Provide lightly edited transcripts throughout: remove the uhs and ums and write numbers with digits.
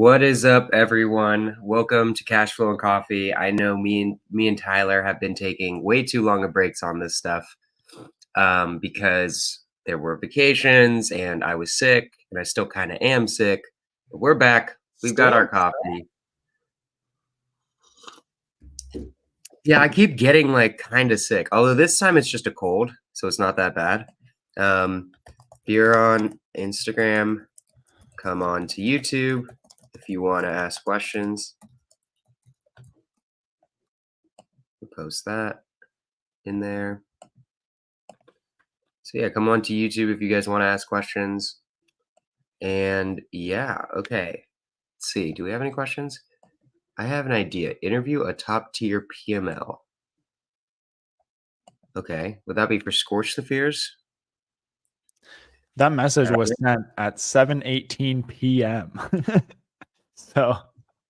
What is up, everyone? Welcome to Cashflow and Coffee. I know me and Tyler have been taking way too long of breaks on this stuff because there were vacations and I was sick and I still kind of am sick. But we're back. We've got our coffee. Yeah, I keep getting like kind of sick. Although this time it's just a cold, so it's not that bad. If you're on Instagram, come on to YouTube if you want to ask questions. We'll post that in there. So yeah, come on to YouTube if you guys want to ask questions. And yeah, okay. Let's see. Do we have any questions? I have an idea. Interview a top tier PML. Okay. Would that be for Scorch the Fears? That message was sent at 7:18 p.m. So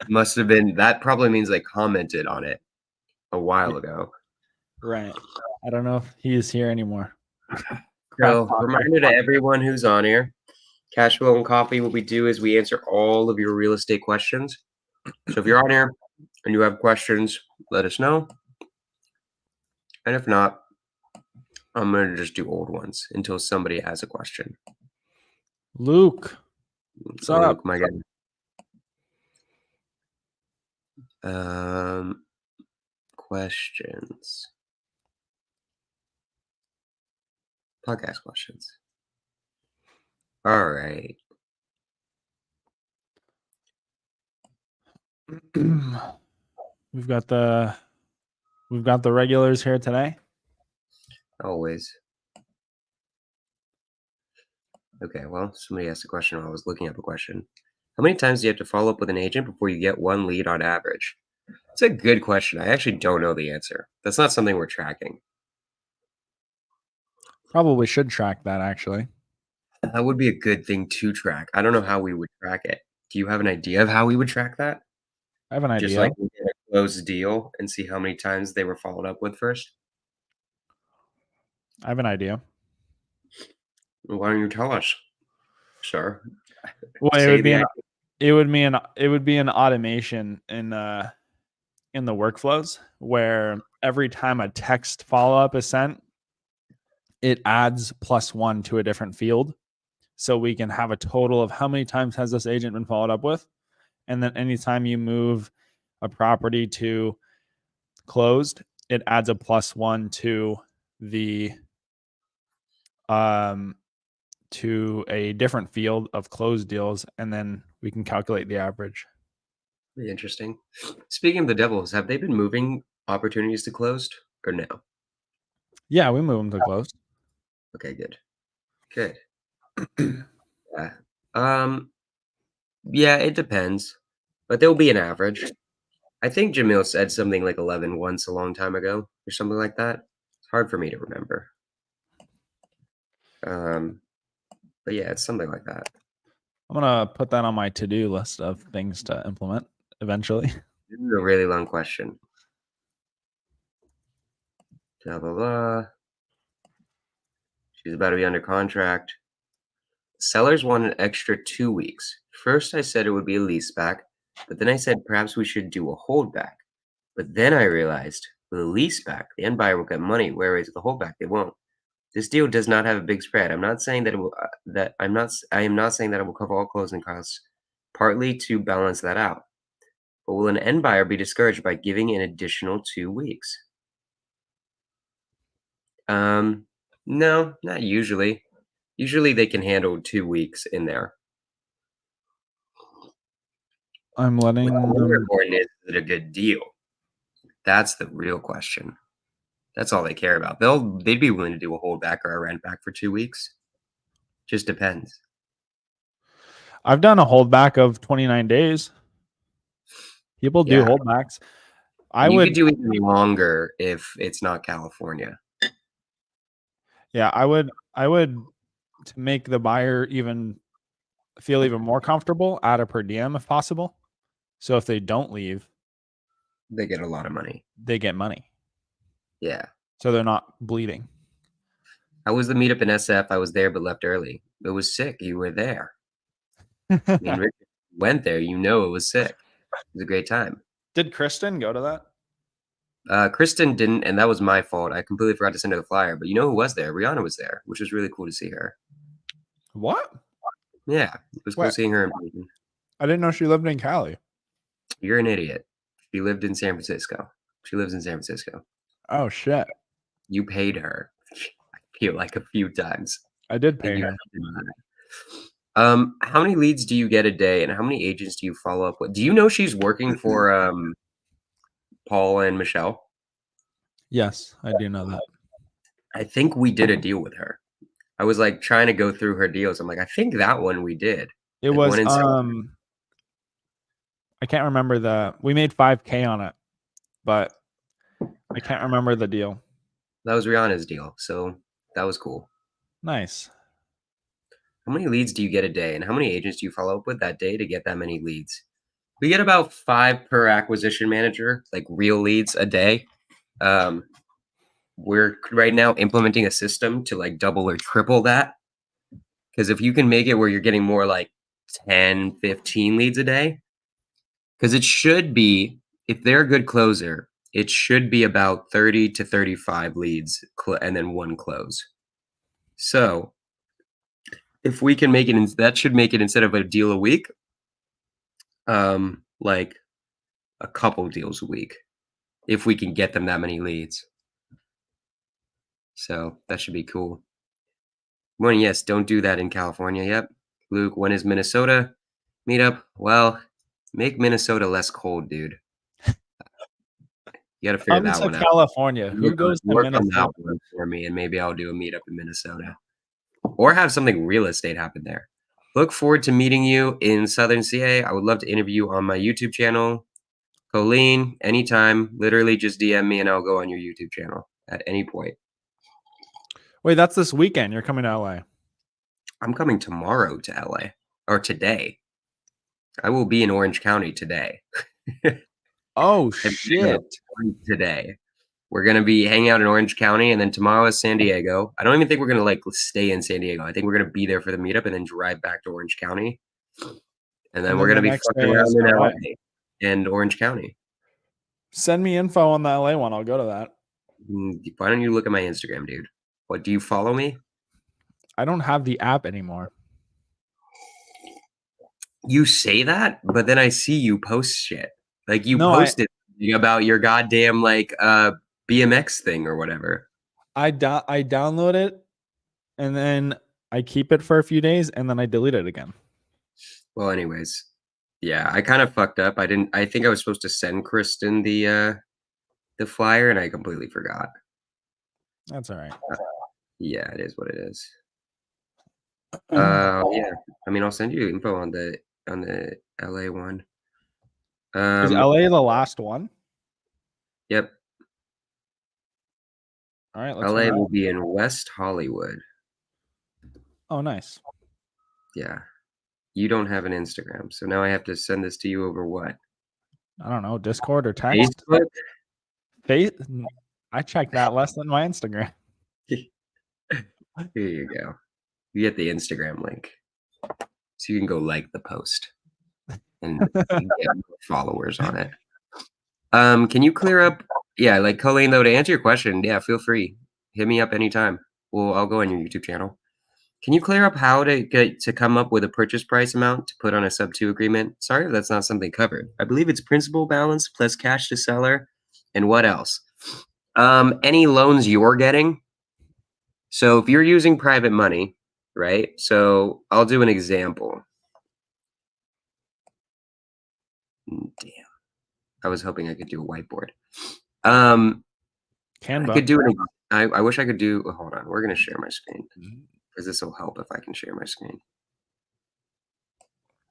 must have been, that probably means they commented on it a while ago. Right. I don't know if he is here anymore. So reminder to everyone who's on here, Cashflow and Coffee, what we do is we answer all of your real estate questions. So if you're on here and you have questions, let us know. And if not, I'm going to just do old ones until somebody has a question. Luke, what's up? My guy. Questions. Podcast questions. All right. We've got the regulars here today. Always. Okay, well, somebody asked a question while I was looking up a question. How many times do you have to follow up with an agent before you get one lead on average? It's a good question. I actually don't know the answer. That's not something we're tracking. Probably should track that, actually. That would be a good thing to track. I don't know how we would track it. Do you have an idea of how we would track that? I have an idea. Just like we get a closed deal and see how many times they were followed up with first? I have an idea. Why don't you tell us, sir? Well, it would be an automation in the workflows where every time a text follow-up is sent, it adds +1 to a different field. So we can have a total of how many times has this agent been followed up with. And then anytime you move a property to closed, it adds a +1 to the to a different field of closed deals, and then we can calculate the average. Pretty interesting. Speaking of the Devils, have they been moving opportunities to closed or no? Yeah, we move them to closed. Okay, good. Good. Yeah. Yeah, it depends, but there'll be an average. I think Jamil said something like 11 once a long time ago or something like that. It's hard for me to remember. But yeah, it's something like that. I'm gonna put that on my to-do list of things to implement eventually. This is a really long question. Blah, blah, blah. She's about to be under contract. Sellers want an extra 2 weeks. First, I said it would be a lease back, but then I said perhaps we should do a holdback. But then I realized with a lease back, the end buyer will get money, whereas with the holdback, they won't. This deal does not have a big spread. I'm not saying that it will. I am not saying that it will cover all closing costs. Partly to balance that out. But will an end buyer be discouraged by giving an additional 2 weeks? No, not usually. Usually they can handle 2 weeks in there. I'm letting What's more important is it a good deal? That's the real question. That's all they care about. They'd be willing to do a holdback or a rent back for 2 weeks. Just depends. I've done a holdback of 29 days. People do holdbacks. You could do even longer if it's not California. Yeah, I would to make the buyer feel even more comfortable, add a per diem if possible. So if they don't leave, they get a lot of money. They get money. Yeah. So they're not bleeding. How was the meetup in SF? I was there but left early. It was sick. You were there. I mean, Richard went there, you know it was sick. It was a great time. Did Kristen go to that? Kristen didn't, and that was my fault. I completely forgot to send her the flyer. But you know who was there? Rihanna was there, which was really cool to see her. What? Yeah, it was cool seeing her in person. I didn't know she lived in Cali. You're an idiot. She lived in San Francisco. She lives in San Francisco. Oh shit! You paid her. I feel like a few times. I did pay her. How many leads do you get a day, and how many agents do you follow up with? Do you know she's working for Paul and Michelle? Yes, I do know that. I think we did a deal with her. I was like trying to go through her deals. I'm like, I think that one we did. It like was I can't remember we made $5,000 on it, but I can't remember the deal. That was Rihanna's deal, so that was cool. Nice. How many leads do you get a day, and how many agents do you follow up with that day to get that many leads? We get about 5 per acquisition manager, like real leads a day. We're right now implementing a system to like double or triple that. Because if you can make it where you're getting more like 10, 15 leads a day, because it should be, if they're a good closer, it should be about 30 to 35 leads and then one close. So if we can make it, that should make it, instead of a deal a week, like a couple deals a week, if we can get them that many leads. So that should be cool. Well, yes, don't do that in California. Yep. Luke, when is Minnesota meetup? Well, make Minnesota less cold, dude. You got to figure that one out. California. Who goes to work Minnesota? on that one for me, and maybe I'll do a meetup in Minnesota, or have something real estate happen there. Look forward to meeting you in Southern CA. I would love to interview you on my YouTube channel. Colleen, anytime. Literally just DM me and I'll go on your YouTube channel at any point. Wait, that's this weekend. You're coming to LA. I'm coming tomorrow to LA, or today. I will be in Orange County today. Oh, shit. Today. We're going to be hanging out in Orange County, and then tomorrow is San Diego. I don't even think we're going to like stay in San Diego. I think we're going to be there for the meetup and then drive back to Orange County. And then we're going to be fucking around in LA and Orange County. Send me info on the LA one. I'll go to that. Why don't you look at my Instagram, dude? What, do you follow me? I don't have the app anymore. You say that, but then I see you post shit. Like you posted about your goddamn like BMX thing or whatever. I download it and then I keep it for a few days and then I delete it again. Well, anyways, yeah, I kind of fucked up. I think I was supposed to send Kristen the flyer and I completely forgot. That's all right. Yeah, it is what it is. Yeah. I mean, I'll send you info on the LA one. Is LA the last one? Yep. All right. LA will be in West Hollywood. Oh, nice. Yeah. You don't have an Instagram, so now I have to send this to you over what? I don't know, Discord or text. Facebook? I check that less than my Instagram. Here you go. You get the Instagram link, so you can go like the post and get followers on it. Can you clear up? Yeah, like Colleen, though, to answer your question, yeah, feel free. Hit me up anytime. Well, I'll go on your YouTube channel. Can you clear up how to get to come up with a purchase price amount to put on a sub-2 agreement? Sorry if that's not something covered. I believe it's principal balance plus cash to seller. And what else? Any loans you're getting. So if you're using private money, right? So I'll do an example. Damn. I was hoping I could do a whiteboard. Canva. I could do it. I wish I could do. Hold on. We're going to share my screen because this will help if I can share my screen.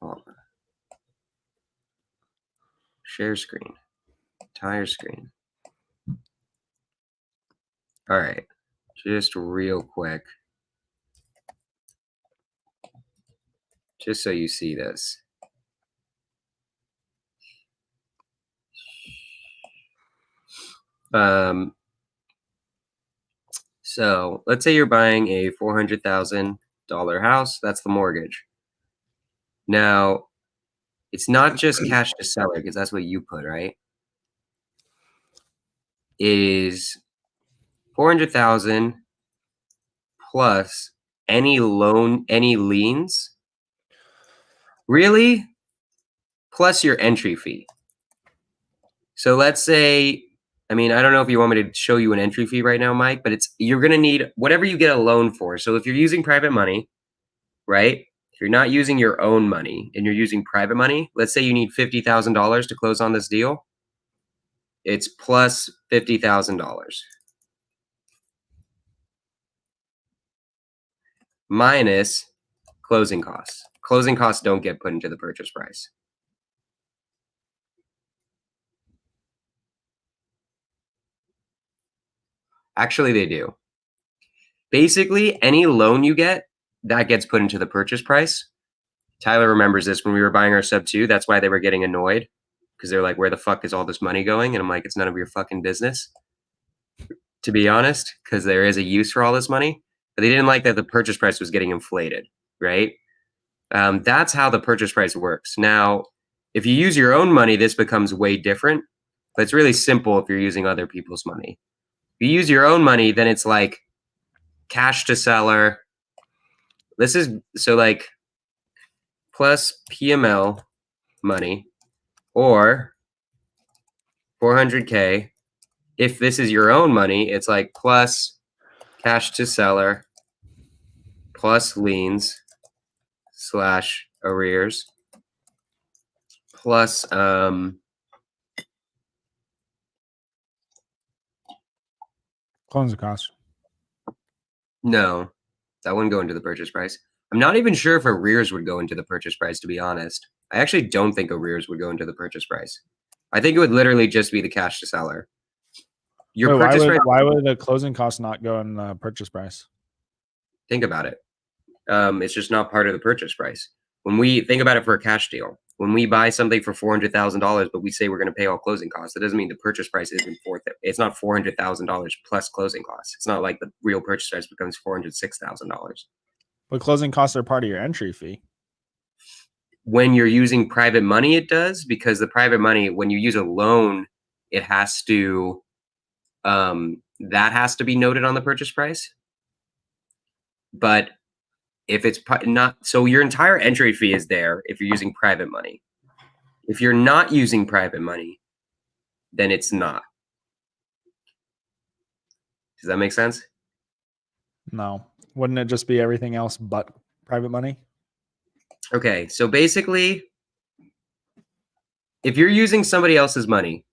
Hold on. Share screen. Entire screen. All right. Just real quick. Just so you see this. So let's say you're buying a $400,000 house. That's the mortgage. Now, It's not just cash to seller because that's what you put, right? It is 400,000 plus any loan, any liens. Really? Plus your entry fee. So let's say, I mean, I don't know if you want me to show you an entry fee right now, Mike, but you're going to need whatever you get a loan for. So if you're using private money, right? If you're not using your own money and you're using private money, let's say you need $50,000 to close on this deal. It's plus $50,000 minus closing costs. Closing costs don't get put into the purchase price. Actually, they do. Basically, any loan you get, that gets put into the purchase price. Tyler remembers this when we were buying our sub 2. That's why they were getting annoyed because they're like, where the fuck is all this money going? And I'm like, it's none of your fucking business, to be honest, because there is a use for all this money. But they didn't like that the purchase price was getting inflated, right? That's how the purchase price works. Now, if you use your own money, this becomes way different. But it's really simple if you're using other people's money. If you use your own money, then it's like cash to seller. This is so like plus PML money or 400K. If this is your own money, it's like plus cash to seller plus liens slash arrears plus closing costs. No, that wouldn't go into the purchase price. I'm not even sure if arrears would go into the purchase price, to be honest. I actually don't think arrears would go into the purchase price. I think it would literally just be the cash to seller. Your purchase price. Why would the closing cost not go in the purchase price? Think about it. It's just not part of the purchase price. When we think about it for a cash deal, when we buy something for $400,000, but we say we're going to pay all closing costs, that doesn't mean the purchase price isn't it's not $400,000 plus closing costs. It's not like the real purchase price becomes $406,000. But closing costs are part of your entry fee. When you're using private money, it does, because the private money, when you use a loan, it has to, that has to be noted on the purchase price. But if it's not, so your entire entry fee is there if you're using private money. If you're not using private money, then it's not. Does that make sense? No. Wouldn't it just be everything else but private money? Okay, so basically, if you're using somebody else's money,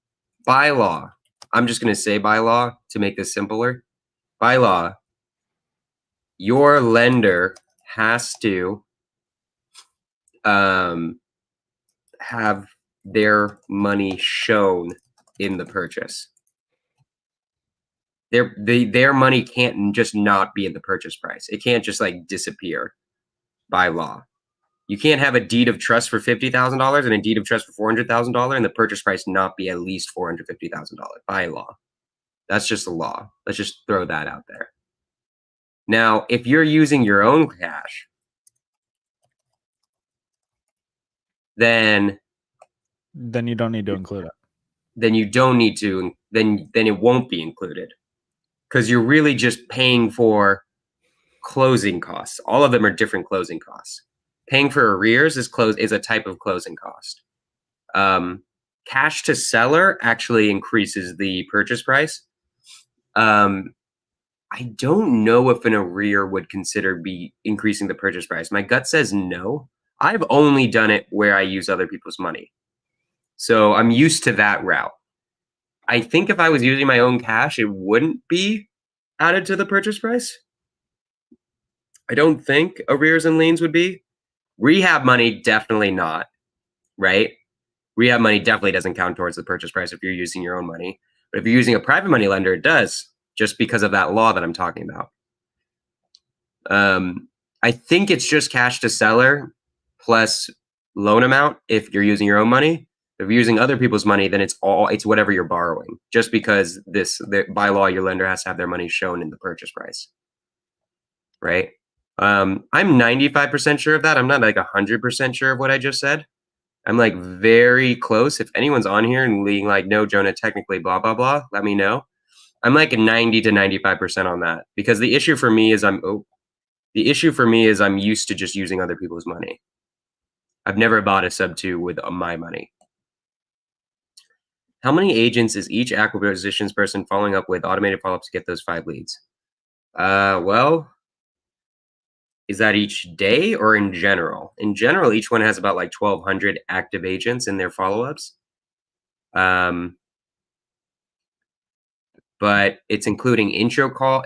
by law, I'm just going to say by law to make this simpler. By law, your lender has to have their money shown in the purchase. Their money can't just not be in the purchase price. It can't just like disappear by law. You can't have a deed of trust for $50,000 and a deed of trust for $400,000 and the purchase price not be at least $450,000 by law. That's just a law. Let's just throw that out there. Now, if you're using your own cash, then you don't need to include it. Then you don't need to. Then it won't be included because you're really just paying for closing costs. All of them are different closing costs. Paying for arrears is a type of closing cost. Cash to seller actually increases the purchase price. I don't know if an arrear would be increasing the purchase price. My gut says no. I've only done it where I use other people's money. So I'm used to that route. I think if I was using my own cash, it wouldn't be added to the purchase price. I don't think arrears and liens would be. Rehab money, definitely not, right? Rehab money definitely doesn't count towards the purchase price if you're using your own money. But if you're using a private money lender, it does, just because of that law that I'm talking about. I think it's just cash to seller plus loan amount if you're using your own money. If you're using other people's money, then it's whatever you're borrowing, just because by law, your lender has to have their money shown in the purchase price, right? I'm 95% sure of that. I'm not like 100% sure of what I just said. I'm like very close. If anyone's on here and being like, no, Jonah, technically blah, blah, blah, let me know. I'm like 90 to 95% on that, because the issue for me is I'm used to just using other people's money. I've never bought a sub 2 with my money. How many agents is each acquisitions person following up with automated follow-ups to get those 5 leads? Well, is that each day or in general? In general, each one has about like 1,200 active agents in their follow-ups. But it's including intro calls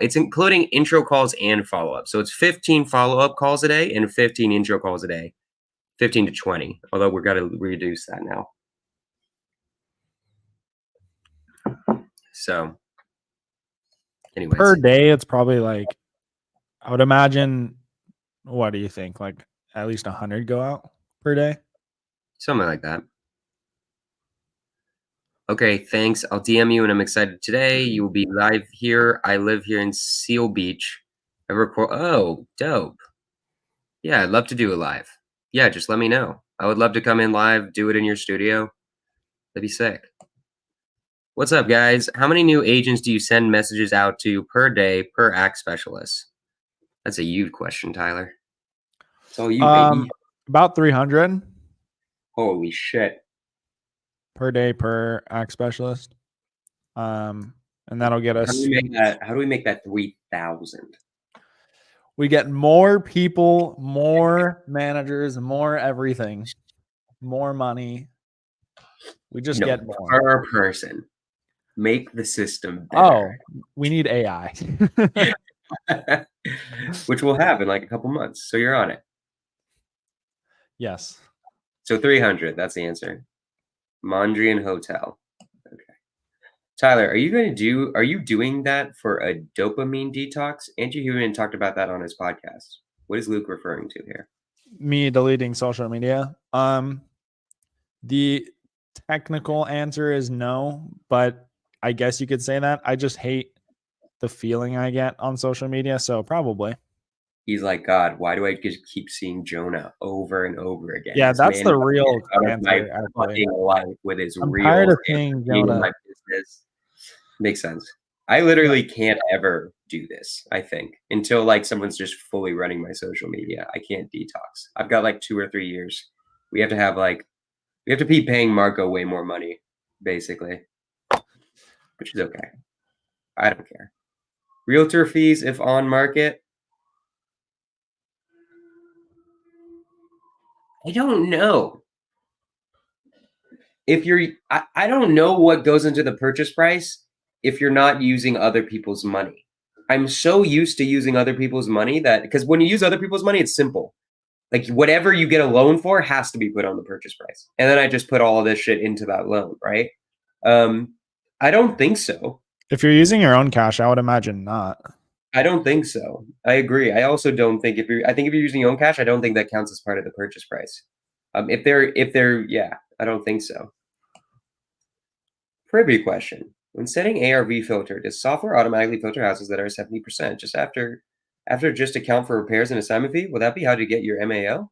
and follow-up. So it's 15 follow-up calls a day and 15 intro calls a day, 15 to 20. Although we've got to reduce that now. So, anyways, per day, it's probably like, I would imagine. What do you think? Like at least 100 go out per day? Something like that. Okay, thanks. I'll DM you, and I'm excited today. You will be live here. I live here in Seal Beach. I record. Oh, dope. Yeah, I'd love to do a live. Yeah, just let me know. I would love to come in live, do it in your studio. That'd be sick. What's up, guys? How many new agents do you send messages out to per day per act specialist? That's a you question, Tyler. It's all you, baby. About 300. Holy shit. Per day per act specialist. And that'll get us. How do we make that 3,000? We get more people, more managers, more everything, more money. We just get more per person. Make the system better. Oh, we need AI. Which we'll have in like a couple months. So you're on it. Yes. So 300, that's the answer. Mondrian Hotel. Okay. Tyler, are you doing that for a dopamine detox? Andrew Hewitt talked about that on his podcast. What is Luke referring to here? Me deleting social media. The technical answer is no, but I guess you could say that. I just hate the feeling I get on social media, so probably. He's like, God, why do I just keep seeing Jonah over and over again? Yeah, that's the real answer. Fucking life with his I'm real tired of seeing Jonah. My business. Makes sense. I literally can't ever do this, I think, until like someone's just fully running my social media. I can't detox. I've got like 2 or 3 years. We have to be paying Marco way more money, basically, which is okay. I don't care. Realtor fees, if on market. I don't know. I don't know what goes into the purchase price if you're not using other people's money. I'm so used to using other people's money because when you use other people's money, it's simple. Like whatever you get a loan for has to be put on the purchase price. And then I just put all of this shit into that loan, right? I don't think so. If you're using your own cash, I would imagine not. I don't think so. I agree. I also don't think if you're using your own cash, I don't think that counts as part of the purchase price. If they're, yeah, I don't think so. Privy question. When setting ARV filter, does software automatically filter houses that are 70% just after just account for repairs and assignment fee? Will that be how to get your MAO?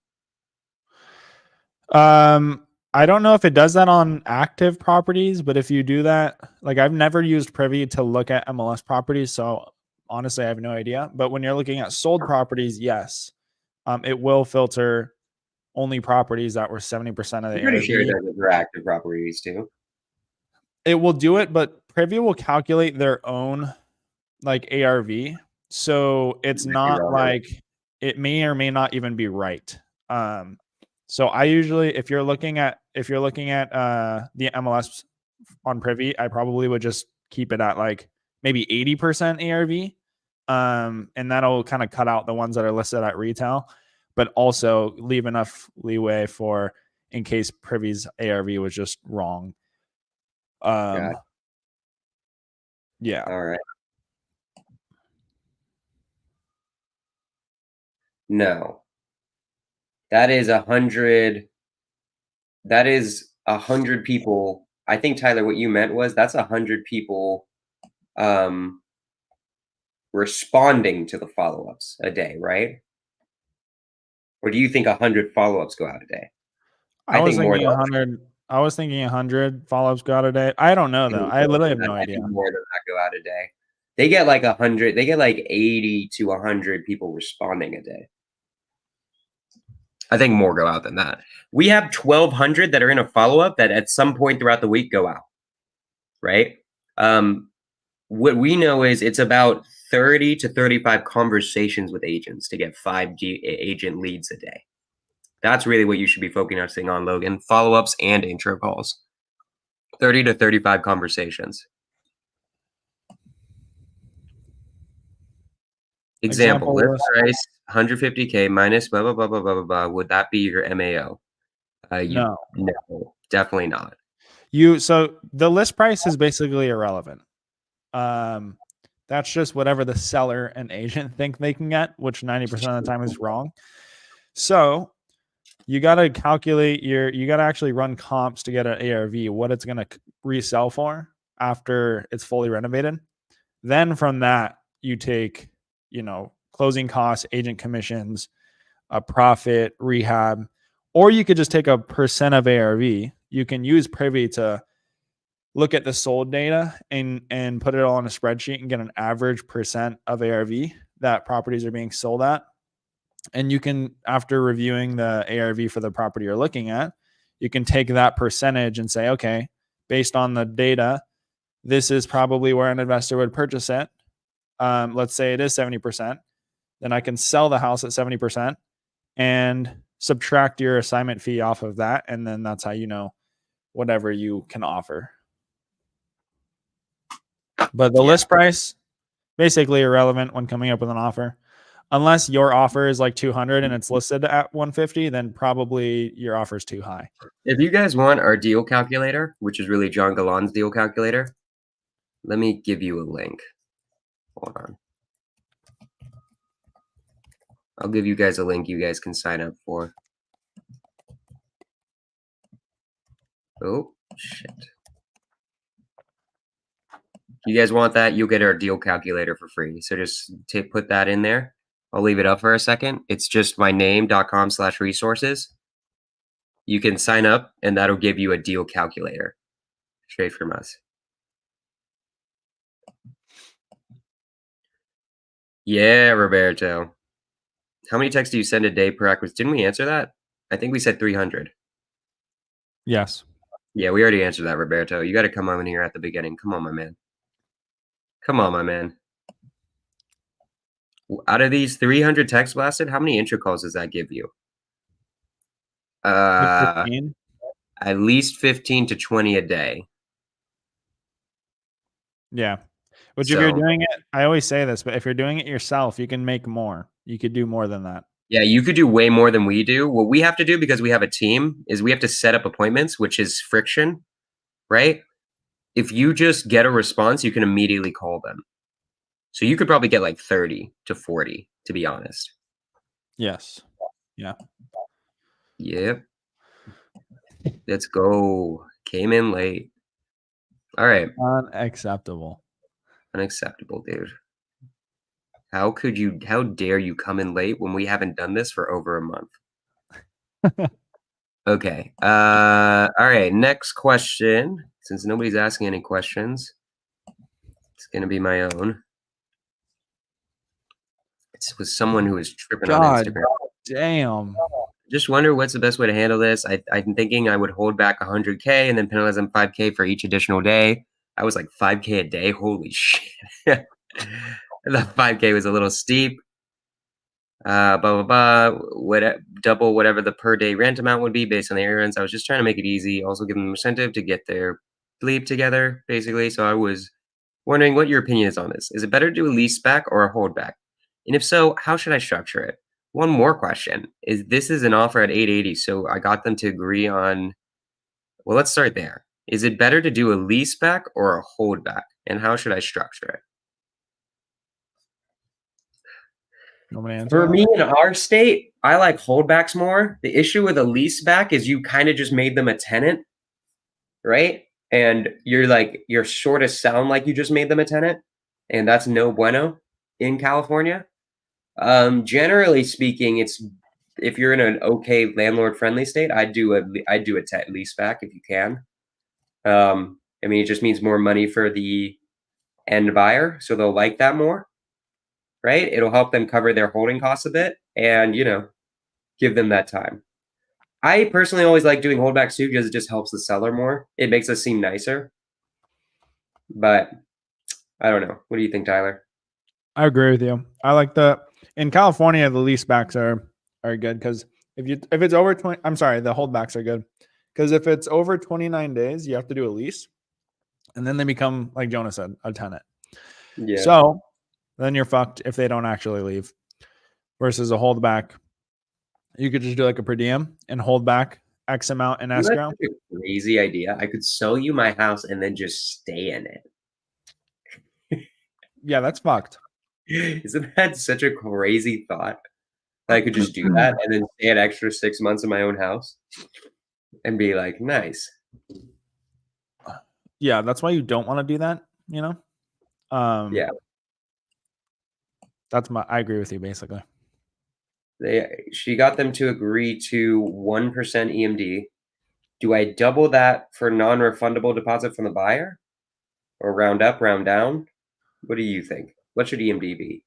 I don't know if it does that on active properties, but if you do that, like I've never used Privy to look at MLS properties, so honestly, I have no idea. But when you're looking at sold properties, yes, it will filter only properties that were 70% of the I'm pretty ARV. sure that for active properties too. It will do it, but Privy will calculate their own like ARV, so it's not like it may or may not even be right. So I usually, if you're looking at the MLS on Privy, I probably would just keep it at like maybe 80% ARV. And that'll kind of cut out the ones that are listed at retail, but also leave enough leeway for in case Privy's ARV was just wrong. Yeah. All right. No. That is 100. That is 100 people. I think, Tyler, what you meant was that's 100 people responding to the follow-ups a day, right? Or do you think 100 follow-ups go out a day? I was thinking 100. I was thinking 100 follow-ups go out a day. I don't know though. I literally have no idea. More than that go out a day. They get like 100. They get like 80 to 100 people responding a day. I think more go out than that. We have 1,200 that are in a follow-up that at some point throughout the week go out, right? What we know is it's about 30 to 35 conversations with agents to get 5 agent leads a day. That's really what you should be focusing on, Logan. Follow-ups and intro calls. 30 to 35 conversations. Example, list price 150K minus blah, blah, blah, blah, blah, blah. Would that be your MAO? No, definitely not. So the list price is basically irrelevant. That's just whatever the seller and agent think they can get, which 90% of the time is wrong. So you got to calculate you got to actually run comps to get an ARV, what it's going to resell for after it's fully renovated. Then from that, you take, closing costs, agent commissions, a profit, rehab, or you could just take a percent of ARV. You can use Privy to look at the sold data and put it all on a spreadsheet and get an average percent of ARV that properties are being sold at. And you can, after reviewing the ARV for the property you're looking at, you can take that percentage and say, okay, based on the data, this is probably where an investor would purchase it. Let's say it is 70%. Then I can sell the house at 70% and subtract your assignment fee off of that. And then that's how you know whatever you can offer. But the list price, basically irrelevant when coming up with an offer. Unless your offer is like 200 and it's listed at 150, then probably your offer is too high. If you guys want our deal calculator, which is really John Galan's deal calculator, let me give you a link. Hold on. I'll give you guys a link you guys can sign up for. Oh, shit. If you guys want that, you'll get our deal calculator for free. So just put that in there. I'll leave it up for a second. It's just my name.com/resources. You can sign up and that'll give you a deal calculator straight from us. Yeah, Roberto. How many texts do you send a day per acquisition? Didn't we answer that? I think we said 300. Yes. Yeah, we already answered that, Roberto. You got to come on in here at the beginning. Come on, my man. Come on, my man. Out of these 300 text blasted, how many intro calls does that give you? 15? At least 15 to 20 a day. Yeah. Which if you're doing it, I always say this, but if you're doing it yourself, you can make more. You could do more than that. Yeah, you could do way more than we do. What we have to do, because we have a team, is we have to set up appointments, which is friction, right? If you just get a response, you can immediately call them. So you could probably get like 30 to 40, to be honest. Yes. Yeah. Yep. Let's go. Came in late. All right. Unacceptable. Unacceptable, dude. How dare you come in late when we haven't done this for over a month? Okay. All right. Next question. Since nobody's asking any questions, it's going to be my own. It's with someone who is tripping on Instagram. Damn. Just wonder what's the best way to handle this. I'm thinking I would hold back 100K and then penalize them 5K for each additional day. I was like 5K a day. Holy shit. The 5K was a little steep. Blah, blah, blah. Double whatever the per day rent amount would be based on the errands. I was just trying to make it easy. Also give them incentive to get their bleep together, basically. So I was wondering what your opinion is on this. Is it better to do a lease back or a holdback? And if so, how should I structure it? One more question is this is an offer at 880. So I got them to agree on, well, let's start there. Is it better to do a lease back or a holdback? And how should I structure it? For me in our state, I like holdbacks more. The issue with a lease back is you kind of just made them a tenant, right? And you're sort of sound like you just made them a tenant, and that's no bueno in California. Generally speaking, if you're in an okay landlord-friendly state, I'd do a lease back if you can. I mean, it just means more money for the end buyer, so they'll like that more, right? It'll help them cover their holding costs a bit and, give them that time. I personally always like doing holdbacks too because it just helps the seller more. It makes us seem nicer. But I don't know. What do you think, Tyler? I agree with you. I like in California the lease backs are good because if it's over 20, I'm sorry, the holdbacks are good because if it's over 29 days, you have to do a lease, and then they become, like Jonah said, a tenant. Yeah. So then you're fucked if they don't actually leave. Versus a holdback, you could just do like a per diem and hold back X amount in escrow. That's such a crazy idea. I could sell you my house and then just stay in it. Yeah, that's fucked. Isn't that such a crazy thought? That I could just do that and then stay an extra 6 months in my own house and be like, nice. Yeah, that's why you don't want to do that, Yeah. I agree with you basically. She got them to agree to 1% EMD. Do I double that for non-refundable deposit from the buyer? Or round up, round down? What do you think? What should EMD be?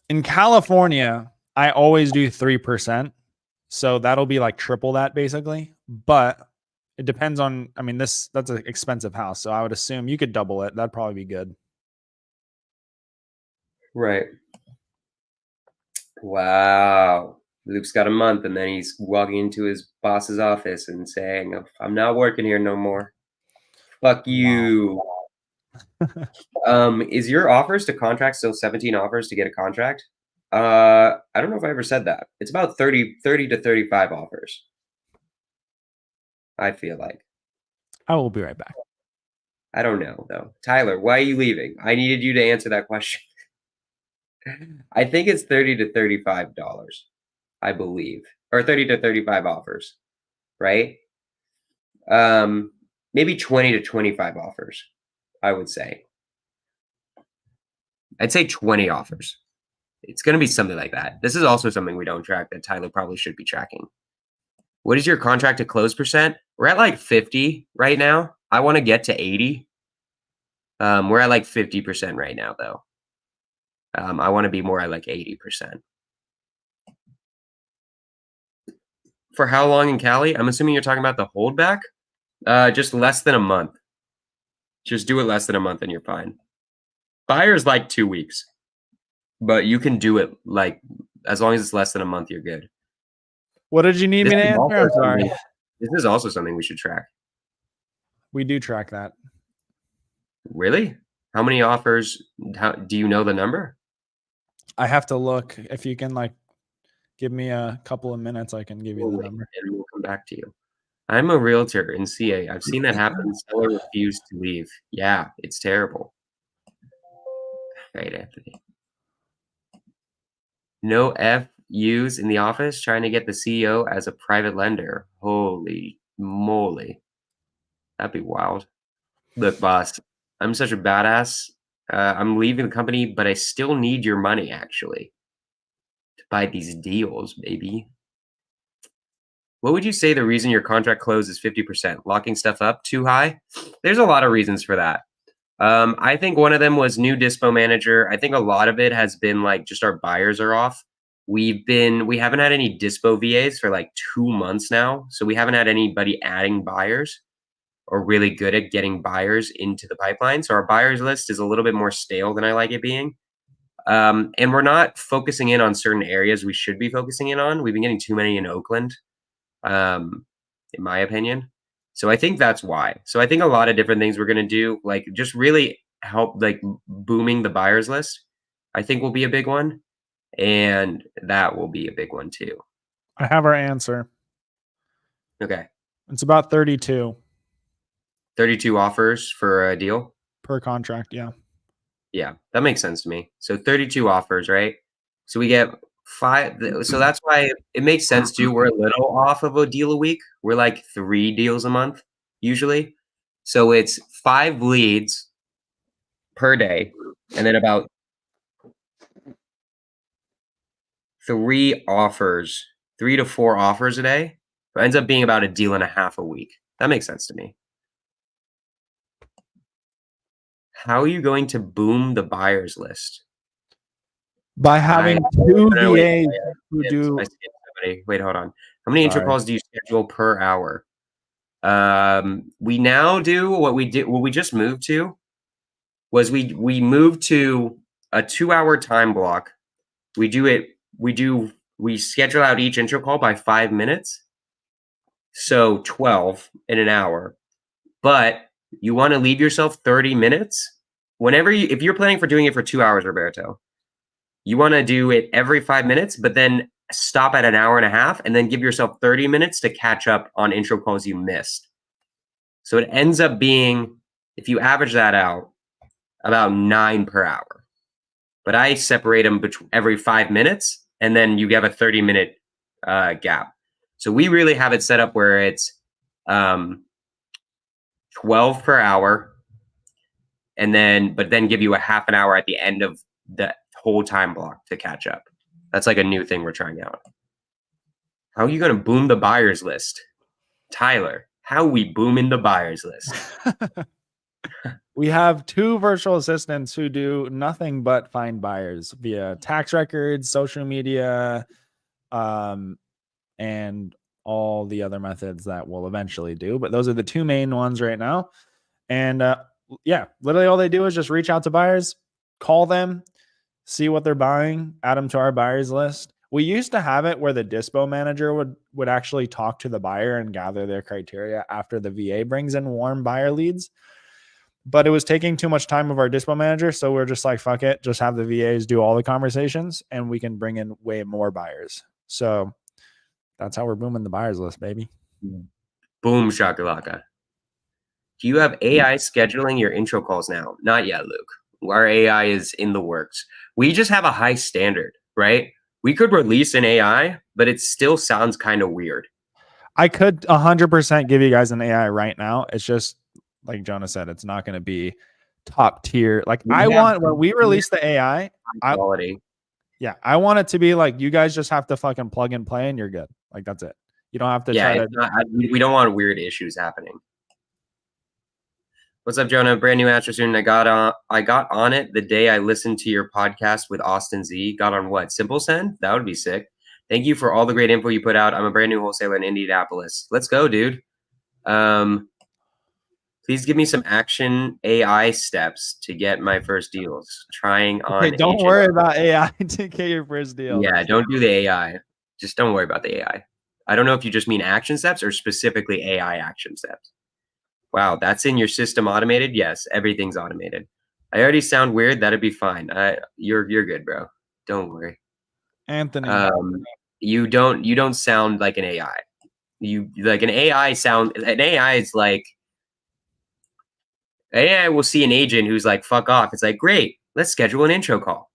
In California, I always do 3%. So that'll be like triple that basically. But it depends on, I mean, that's an expensive house. So I would assume you could double it. That'd probably be good. Right. Wow. Luke's got a month and then he's walking into his boss's office and saying, I'm not working here no more. Fuck you. Wow. Is your offers to contract still 17 offers to get a contract? I don't know if I ever said that. It's about 30 to 35 offers. I feel like. I will be right back. I don't know though. Tyler, why are you leaving? I needed you to answer that question. I think it's $30 to $35, I believe, or 30 to 35 offers, right? Maybe 20 to 25 offers, I would say. I'd say 20 offers. It's going to be something like that. This is also something we don't track that Tyler probably should be tracking. What is your contract to close percent? We're at like 50 right now. I want to get to 80. We're at like 50% right now, though. I want to be more at like 80%. For how long in Cali? I'm assuming you're talking about the holdback. Just less than a month. Just do it less than a month and you're fine. Buyer's like 2 weeks, but you can do it like as long as it's less than a month, you're good. What did you need me to answer? I'm sorry. This is also something we should track. We do track that. Really? How many offers? Do you know the number? I have to look. If you can, like, give me a couple of minutes, I can give you the number. And we'll come back to you. I'm a realtor in CA. I've seen that happen. Seller refused to leave. Yeah, it's terrible. Right, Anthony. No FUs in the office trying to get the CEO as a private lender. Holy moly. That'd be wild. Look, boss, I'm such a badass. I'm leaving the company, but I still need your money, actually, to buy these deals, baby. What would you say the reason your contract close is 50%? Locking stuff up too high? There's a lot of reasons for that. I think one of them was new dispo manager. I think a lot of it has been like just our buyers are off. We haven't had any dispo VAs for like 2 months now. So we haven't had anybody adding buyers or really good at getting buyers into the pipeline. So our buyers list is a little bit more stale than I like it being. And we're not focusing in on certain areas we should be focusing in on. We've been getting too many in Oakland, in my opinion. So I think that's why. So I think a lot of different things we're going to do, like just really help like booming the buyers list, I think will be a big one. And that will be a big one too. I have our answer. Okay. It's about 32. 32 offers for a deal? Per contract, yeah. Yeah, that makes sense to me. So 32 offers, right? So we get 5. So that's why it makes sense too. We're a little off of a deal a week. We're like 3 deals a month usually. So it's 5 leads per day and then about 3 3 to 4 offers a day. It ends up being about a deal and a half a week. That makes sense to me. How are you going to boom the buyers list? By having two VAs who do. I skipped somebody. Wait, hold on. How many intro calls do you schedule per hour? We now do what we did. What we just moved to was we moved to a 2-hour time block. We schedule out each intro call by 5 minutes. So 12 in an hour. But you want to leave yourself 30 minutes. If you're planning for doing it for 2 hours, Roberto, you want to do it every 5 minutes, but then stop at an hour and a half and then give yourself 30 minutes to catch up on intro calls you missed. So it ends up being, if you average that out, about 9 per hour. But I separate them every 5 minutes, and then you have a 30-minute gap. So we really have it set up where it's 12 per hour, but then give you a half an hour at the end of the whole time block to catch up. That's like a new thing we're trying out. How are you going to boom the buyers list? Tyler, how are we booming the buyers list? We have 2 virtual assistants who do nothing but find buyers via tax records, social media, and all the other methods that we'll eventually do. But those are the 2 main ones right now. And yeah, literally all they do is just reach out to buyers, call them, see what they're buying, add them to our buyers list. We used to have it where the dispo manager would actually talk to the buyer and gather their criteria after the VA brings in warm buyer leads. But it was taking too much time of our dispo manager. So we're just like, fuck it. Just have the VAs do all the conversations and we can bring in way more buyers. So that's how we're booming the buyers list, baby. Boom shakalaka. Do you have AI scheduling your intro calls now? Not yet, Luke. Our AI is in the works. We just have a high standard, right? We could release an AI, but it still sounds kind of weird. I could 100% give you guys an AI right now. It's just like Jonah said, it's not going to be top tier. Like when we release the AI, quality. I want it to be like, you guys just have to fucking plug and play and you're good. Like, that's it. You don't have to try to. We don't want weird issues happening. What's up, Jonah? Brand new Astro student. I got on it the day I listened to your podcast with Austin Z. Got on what? Simple Send? That would be sick. Thank you for all the great info you put out. I'm a brand new wholesaler in Indianapolis. Let's go, dude. Please give me some action AI steps to get my first deals. Trying on. Okay, don't worry about AI to get your first deal. Yeah, don't do the AI. Just don't worry about the AI. I don't know if you just mean action steps or specifically AI action steps. Wow, that's in your system automated? Yes, everything's automated. I already sound weird. That'd be fine. You're good, bro. Don't worry. Anthony. You don't sound like an AI. You like an AI is like AI will see an agent who's like, fuck off. It's like, great, let's schedule an intro call.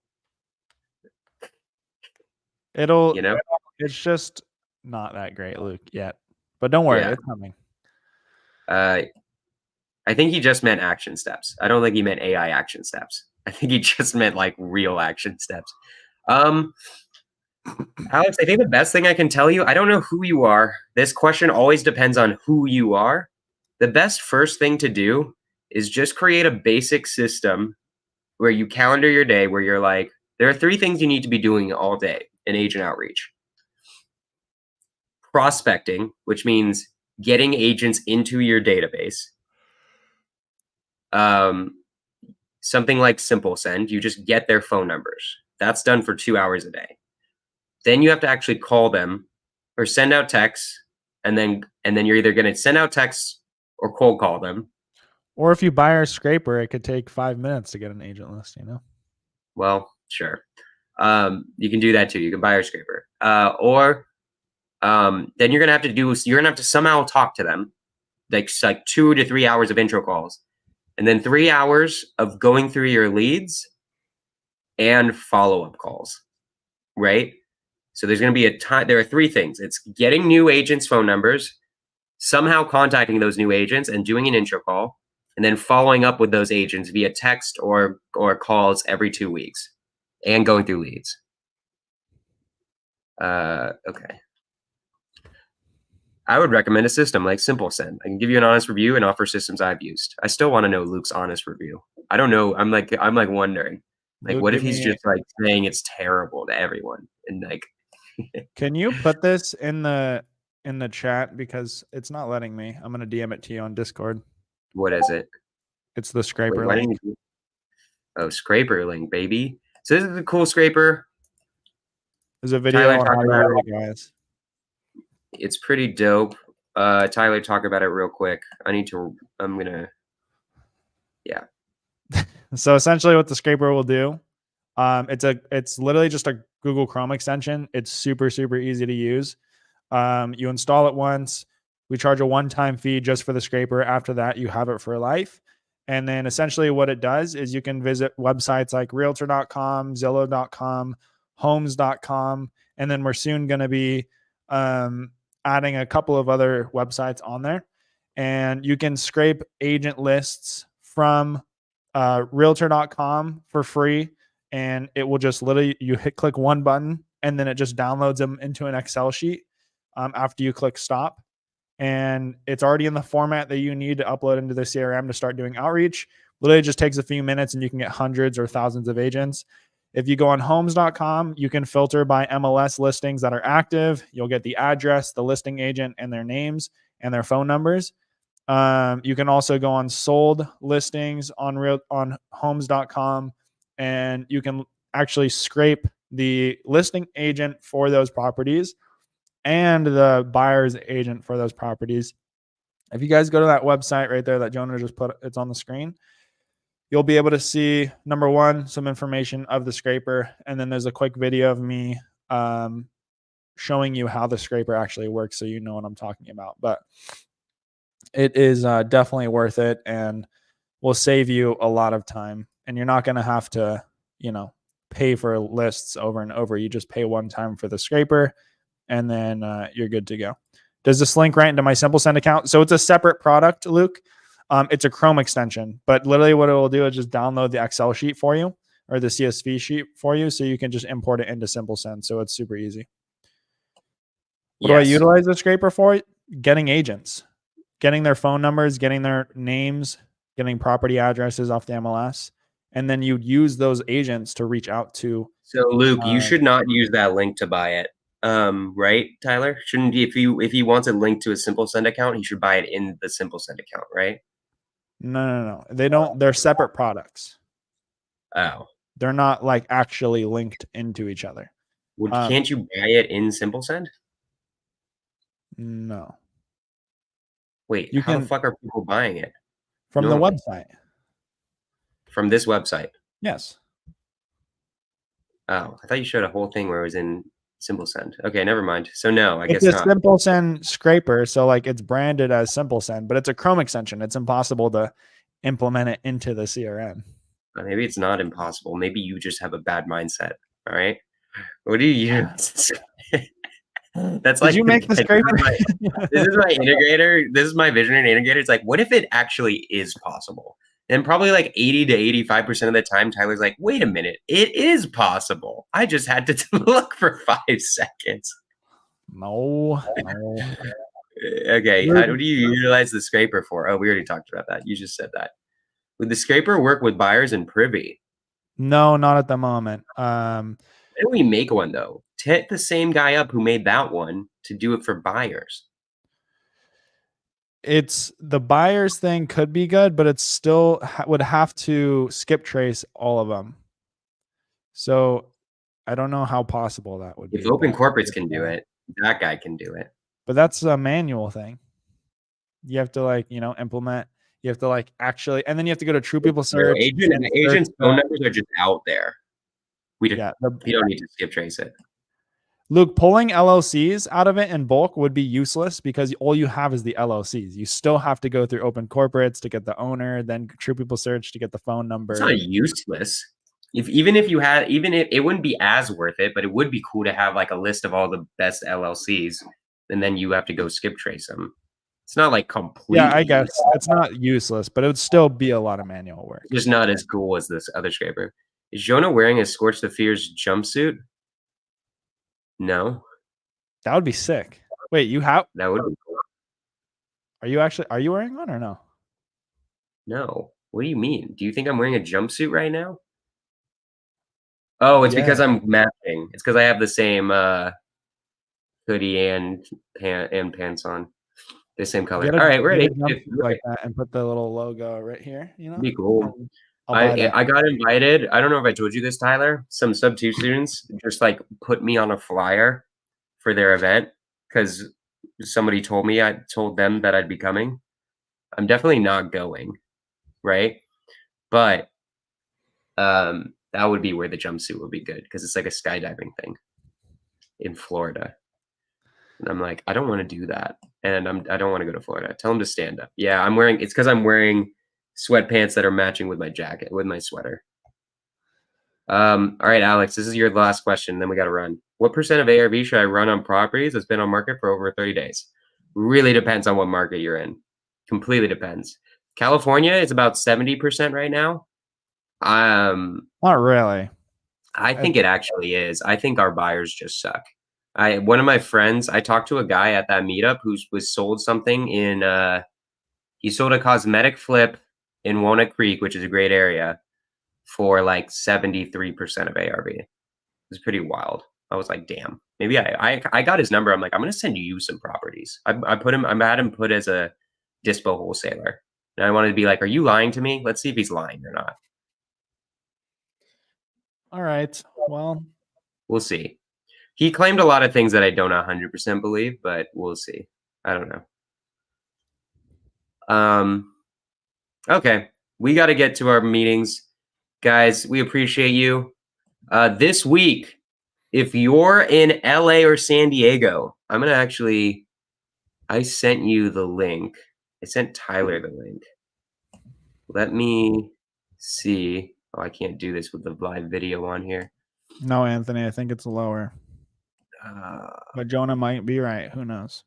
It's just not that great, Luke, yet. But don't worry, it's coming. I think he just meant action steps. I don't think he meant AI action steps. I think he just meant like real action steps. Alex, I think the best thing I can tell you, I don't know who you are. This question always depends on who you are. The best first thing to do is just create a basic system where you calendar your day, where you're like, there are 3 things you need to be doing all day in agent outreach. Prospecting, which means getting agents into your database. Something like Simple Send, you just get their phone numbers. That's done for 2 hours a day. Then you have to actually call them or send out texts, and then you're either going to send out texts or cold call them. Or if you buy our scraper, it could take 5 minutes to get an agent list, Well, sure. You can do that too. You can buy our scraper. Or then you're going to have to somehow talk to them, like 2 to 3 hours of intro calls. And then 3 hours of going through your leads and follow-up calls, right? So there's going to be there are 3 things. It's getting new agents' phone numbers, somehow contacting those new agents and doing an intro call, and then following up with those agents via text or calls every 2 weeks and going through leads. Okay. I would recommend a system like Simple Send. I can give you an honest review and offer systems I've used. I still want to know Luke's honest review. I don't know. I'm like wondering, like, Luke, what if he's just like saying it's terrible to everyone and like. Can you put this in the chat because it's not letting me? I'm gonna DM it to you on Discord. What is it? It's the scraper Wait, link. Scraper link, baby. So this is a cool scraper. There's a video on how to use it, guys. It's pretty dope. Tyler, talk about it real quick. I'm gonna. Yeah. So essentially, what the scraper will do, it's literally just a Google Chrome extension. It's super easy to use. You install it once. We charge a one-time fee just for the scraper. After that, you have it for life. And then essentially what it does is you can visit websites like realtor.com, zillow.com, homes.com, and then we're soon going to be adding a couple of other websites on there. And you can scrape agent lists from realtor.com for free. And it will just literally, click one button and then it just downloads them into an Excel sheet after you click stop. And it's already in the format that you need to upload into the CRM to start doing outreach. Literally just takes a few minutes and you can get hundreds or thousands of agents. If you go on homes.com, you can filter by MLS listings that are active. You'll get the address, the listing agent, and their names and their phone numbers. You can also go on sold listings on homes.com, and you can actually scrape the listing agent for those properties and the buyer's agent for those properties. If you guys go to that website right there that Jonah just put, it's on the screen, you'll be able to see, number one, some information of the scraper, and then there's a quick video of me showing you how the scraper actually works so you know what I'm talking about. But it is definitely worth it and will save you a lot of time, and you're not going to have to, pay for lists over and over. You just pay one time for the scraper, and then you're good to go. Does this link right into my Simple Send account? So it's a separate product, Luke. It's a Chrome extension, but literally what it will do is just download the Excel sheet for you or the CSV sheet for you, so you can just import it into Simple Send. So it's super easy. What do I utilize the scraper for? Getting agents, getting their phone numbers, getting their names, getting property addresses off the MLS. And then you'd use those agents to reach out to. So Luke, you should not use that link to buy it. Right, Tyler? Shouldn't he, if he wants a link to a Simple Send account, he should buy it in the Simple Send account, right? No. They don't. They're separate products. Oh. They're not like actually linked into each other. Can't you buy it in Simple Send? No. Wait, how the fuck are people buying it? From the website. From this website? Yes. Oh, I thought you showed a whole thing where it was in Simple Send. Okay, never mind. So no, I guess not. It's a Simple Send scraper, so like it's branded as Simple Send, but it's a Chrome extension. It's impossible to implement it into the CRM. Maybe it's not impossible. Maybe you just have a bad mindset. All right. What do you use? That's like, did you make the scraper? This is my integrator. This is my visionary integrator. It's like, what if it actually is possible? And probably like 80 to 85% of the time, Tyler's like, wait a minute, it is possible. I just had to look for 5 seconds. No. Okay, what do you utilize the scraper for? Oh, we already talked about that. You just said that. Would the scraper work with buyers in Privy? No, not at the moment. Why don't we make one, though? Hit the same guy up who made that one to do it for buyers. It's the buyers thing could be good, but it still would have to skip trace all of them. So I don't know how possible that would be. If Open Corporates can do it, that guy can do it. But that's a manual thing. You have to implement. You have to actually, and then you have to go to True People Search. Agents' phone numbers are just out there. We don't need to skip trace it. Luke, pulling LLCs out of it in bulk would be useless because all you have is the LLCs. You still have to go through Open Corporates to get the owner, then True People Search to get the phone number. It's not useless. Even if it wouldn't be as worth it, but it would be cool to have like a list of all the best LLCs, and then you have to go skip trace them. It's not like completely. Yeah, I guess it's not useless, but it would still be a lot of manual work. It's just not as cool as this other scraper. Is Jonah wearing a Scorch the Fears jumpsuit? No. That would be sick. Wait, you have? That would be cool. Are you wearing one or no? No. What do you mean? Do you think I'm wearing a jumpsuit right now? Oh, it's because I'm matching. It's because I have the same hoodie and pants on. The same color. All right, we're at 8:50. Like that and put the little logo right here, you know? Be cool. I got invited. I don't know if I told you this, Tyler. Some sub 2 students just like put me on a flyer for their event because somebody told me, I told them that I'd be coming. I'm definitely not going, right? But that would be where the jumpsuit would be good because it's like a skydiving thing in Florida. And I'm like, I don't want to do that. And I don't want to go to Florida. Tell them to stand up. Yeah, it's because I'm wearing sweatpants that are matching with my jacket, with my sweater. All right, Alex, this is your last question. Then we got to run. What % of ARV should I run on properties that's been on market for over 30 days? Really depends on what market you're in. Completely depends. California is about 70% right now. Not really. I think it actually is. I think our buyers just suck. One of my friends, I talked to a guy at that meetup who was sold something in he sold a cosmetic flip in Walnut Creek, which is a great area, for like 73% of ARV. It was pretty wild. I was like, damn. Maybe I got his number. I'm like, I'm gonna send you some properties. I had him put as a dispo wholesaler. And I wanted to be like, are you lying to me? Let's see if he's lying or not. All right. Well, we'll see. He claimed a lot of things that I don't 100% believe, but we'll see. I don't know. Okay. We got to get to our meetings. Guys, we appreciate you. This week, if you're in LA or San Diego, I'm going to actually, I sent you the link. I sent Tyler the link. Let me see. Oh, I can't do this with the live video on here. No, Anthony, I think it's lower. But Jonah might be right. Who knows?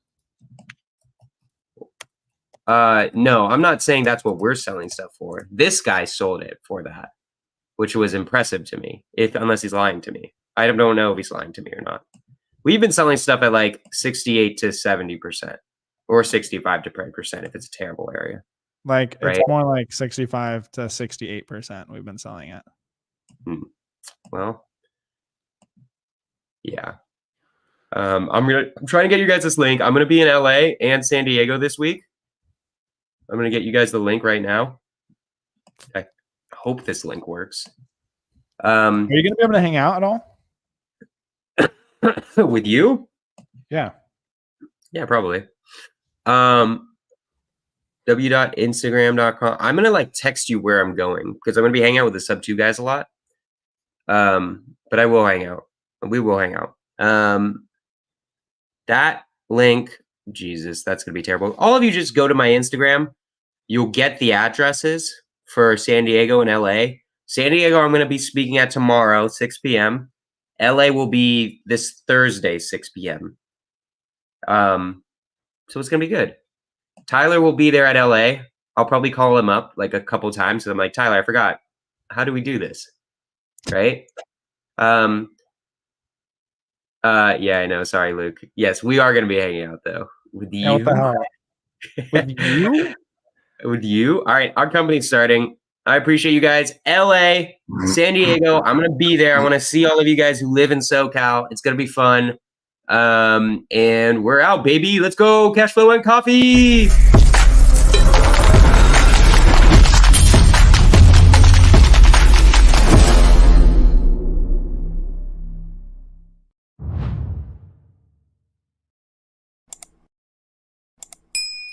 No, I'm not saying that's what we're selling stuff for. This guy sold it for that, which was impressive to me. Unless he's lying to me. I don't know if he's lying to me or not. We've been selling stuff at like 68 to 70% or 65 to 10% if it's a terrible area. Like right? It's more like 65 to 68% we've been selling it. Well, yeah. I'm trying to get you guys this link. I'm gonna be in LA and San Diego this week. I'm gonna get you guys the link right now. I hope this link works. Are you gonna be able to hang out at all? With you? Yeah. Yeah, probably. w.instagram.com. I'm gonna like text you where I'm going because I'm gonna be hanging out with the sub 2 guys a lot. But I will hang out. We will hang out. That link, Jesus, that's gonna be terrible. All of you just go to my Instagram. You'll get the addresses for San Diego and LA. San Diego, I'm gonna be speaking at tomorrow, 6 p.m. LA will be this Thursday, 6 p.m. So it's gonna be good. Tyler will be there at LA. I'll probably call him up like a couple times. So I'm like, Tyler, I forgot. How do we do this? Right? Yeah, I know. Sorry, Luke. Yes, we are going to be hanging out though with you. What the hell? With you? With you? All right, our company's starting. I appreciate you guys. LA, San Diego. I'm going to be there. I want to see all of you guys who live in SoCal. It's going to be fun. And we're out, baby. Let's go. Cashflow and Coffee.